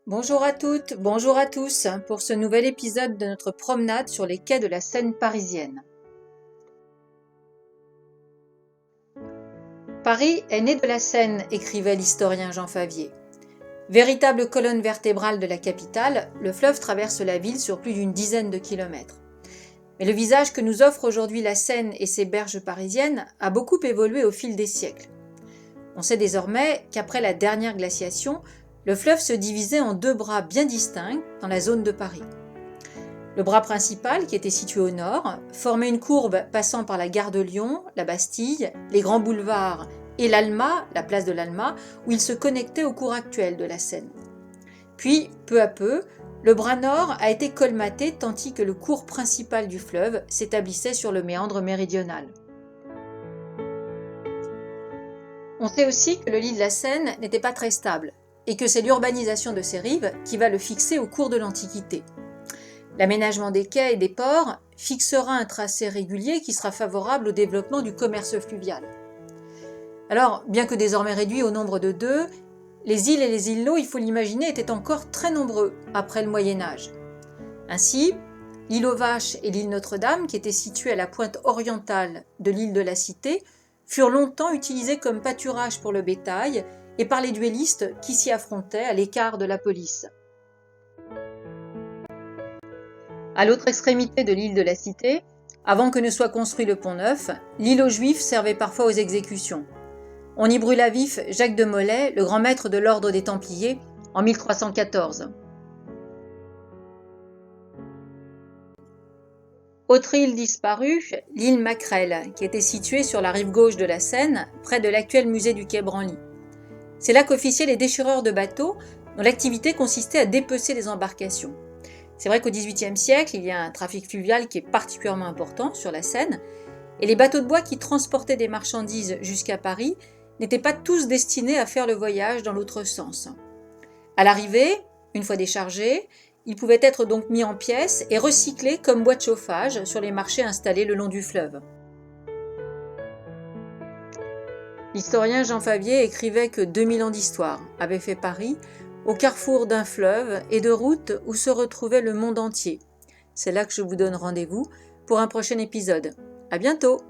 Bonjour à toutes, bonjour à tous pour ce nouvel épisode de notre promenade sur les quais de la Seine parisienne. Paris est né de la Seine, écrivait l'historien Jean Favier. Véritable colonne vertébrale de la capitale, le fleuve traverse la ville sur plus d'une dizaine de kilomètres. Mais le visage que nous offre aujourd'hui la Seine et ses berges parisiennes a beaucoup évolué au fil des siècles. On sait désormais qu'après la dernière glaciation, le fleuve se divisait en deux bras bien distincts dans la zone de Paris. Le bras principal, qui était situé au nord, formait une courbe passant par la gare de Lyon, la Bastille, les grands boulevards et l'Alma, la place de l'Alma, où il se connectait au cours actuel de la Seine. Puis, peu à peu, le bras nord a été colmaté tandis que le cours principal du fleuve s'établissait sur le méandre méridional. On sait aussi que le lit de la Seine n'était pas très stable, et que c'est l'urbanisation de ses rives qui va le fixer au cours de l'Antiquité. L'aménagement des quais et des ports fixera un tracé régulier qui sera favorable au développement du commerce fluvial. Alors, bien que désormais réduit au nombre de deux, les îles et les îlots, il faut l'imaginer, étaient encore très nombreux après le Moyen-Âge. Ainsi, l'île aux Vaches et l'île Notre-Dame, qui étaient situées à la pointe orientale de l'île de la Cité, furent longtemps utilisées comme pâturage pour le bétail et par les duellistes qui s'y affrontaient à l'écart de la police. À l'autre extrémité de l'île de la Cité, avant que ne soit construit le pont Neuf, l'île aux Juifs servait parfois aux exécutions. On y brûla vif Jacques de Molay, le grand maître de l'ordre des Templiers, en 1314. Autre île disparue, l'île Macrel, qui était située sur la rive gauche de la Seine, près de l'actuel musée du quai Branly. C'est là qu'officiaient les déchireurs de bateaux, dont l'activité consistait à dépecer les embarcations. C'est vrai qu'au XVIIIe siècle, il y a un trafic fluvial qui est particulièrement important sur la Seine, et les bateaux de bois qui transportaient des marchandises jusqu'à Paris n'étaient pas tous destinés à faire le voyage dans l'autre sens. À l'arrivée, une fois déchargés, ils pouvaient être donc mis en pièces et recyclés comme bois de chauffage sur les marchés installés le long du fleuve. L'historien Jean Favier écrivait que 2000 ans d'histoire avaient fait Paris au carrefour d'un fleuve et de routes où se retrouvait le monde entier. C'est là que je vous donne rendez-vous pour un prochain épisode. À bientôt!